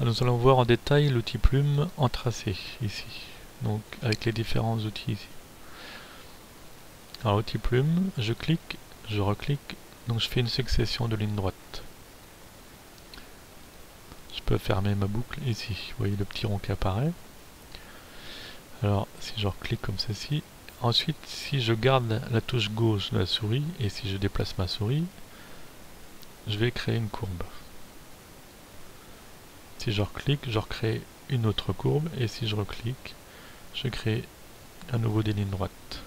Nous allons voir en détail l'outil plume en tracé ici, donc avec les différents outils ici. Alors outil plume, je clique, je reclique, donc je fais une succession de lignes droites. Je peux fermer ma boucle ici, vous voyez le petit rond qui apparaît. Alors si je reclique comme ceci, ensuite si je garde la touche gauche de la souris et si je déplace ma souris, je vais créer une courbe. Si je reclique, je recrée une autre courbe et si je reclique, je crée à nouveau des lignes droites.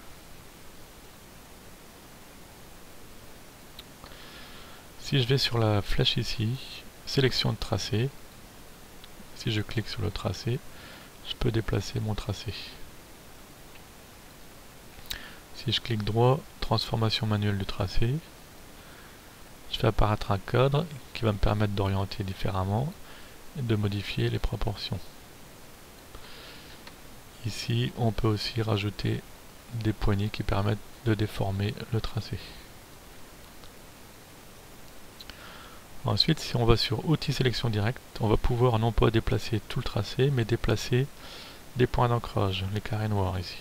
Si je vais sur la flèche ici, sélection de tracé, si je clique sur le tracé, je peux déplacer mon tracé. Si je clique droit, transformation manuelle du tracé, je fais apparaître un cadre qui va me permettre d'orienter différemment et de modifier les proportions. Ici, on peut aussi rajouter des poignées qui permettent de déformer le tracé. Ensuite, si on va sur outils sélection directe, on va pouvoir non pas déplacer tout le tracé, mais déplacer des points d'ancrage, les carrés noirs ici.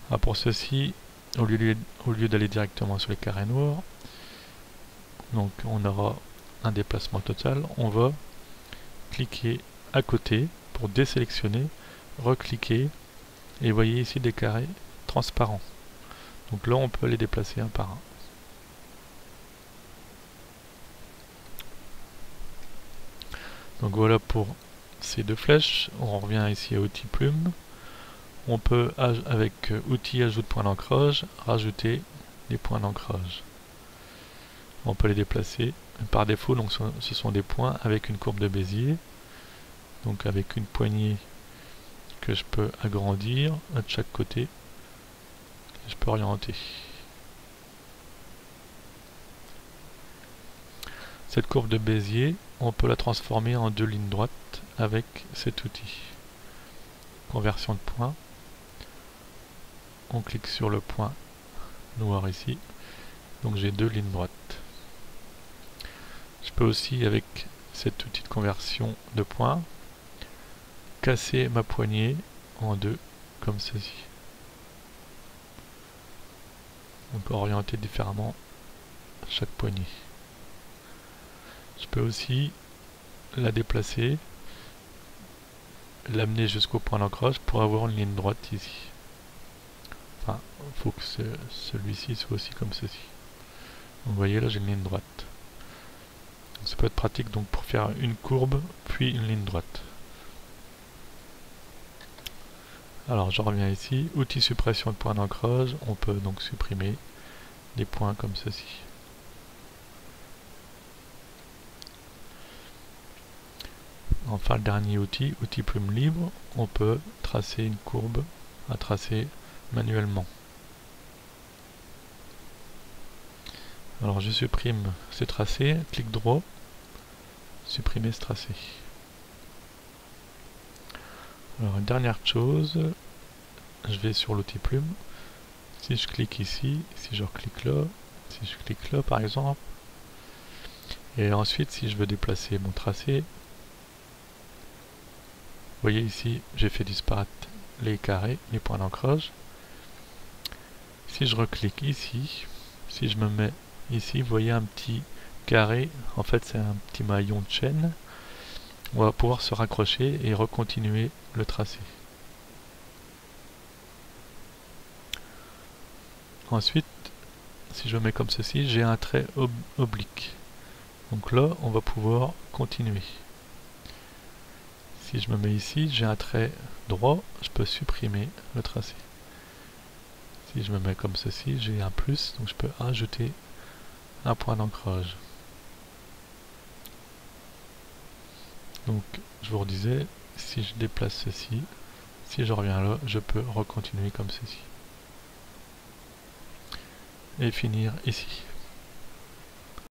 Alors pour ceci, au lieu d'aller directement sur les carrés noirs, donc on aura un déplacement total, on va cliquer à côté pour désélectionner, recliquer, et vous voyez ici des carrés transparents. Donc là on peut les déplacer un par un. Donc voilà pour ces deux flèches. On revient ici à outil plume. On peut, avec outil ajout de point d'ancrage, rajouter des points d'ancrage. On peut les déplacer. Par défaut, donc, ce sont des points avec une courbe de Bézier. Donc avec une poignée que je peux agrandir de chaque côté. Je peux orienter. Cette courbe de Bézier, on peut la transformer en deux lignes droites avec cet outil. Conversion de points. On clique sur le point noir ici. Donc j'ai deux lignes droites. Je peux aussi, avec cet outil de conversion de points, casser ma poignée en deux, comme ceci. On peut orienter différemment chaque poignée. Je peux aussi la déplacer, l'amener jusqu'au point d'ancrage pour avoir une ligne droite ici. Enfin, il faut que celui-ci soit aussi comme ceci. Vous voyez là j'ai une ligne droite. Ça peut être pratique donc pour faire une courbe puis une ligne droite. Alors je reviens ici, outil suppression de point d'ancrage, on peut donc supprimer des points comme ceci. Enfin le dernier outil, outil plume libre, on peut tracer une courbe à tracer manuellement. Alors je supprime ce tracé, clic droit, supprimer ce tracé. Alors une dernière chose, je vais sur l'outil plume, si je clique ici, si je reclique là, si je clique là par exemple, et ensuite si je veux déplacer mon tracé, vous voyez ici j'ai fait disparaître les carrés, les points d'ancrage. Si je reclique ici, si je me mets ici, vous voyez un petit carré, en fait c'est un petit maillon de chaîne. On va pouvoir se raccrocher et recontinuer le tracé. Ensuite, si je mets comme ceci, j'ai un trait oblique. Donc là, on va pouvoir continuer. Si je me mets ici, j'ai un trait droit, je peux supprimer le tracé. Si je me mets comme ceci, j'ai un plus, donc je peux ajouter un point d'ancrage. Donc, je vous redisais, si je déplace ceci, si je reviens là, je peux recontinuer comme ceci. Et finir ici.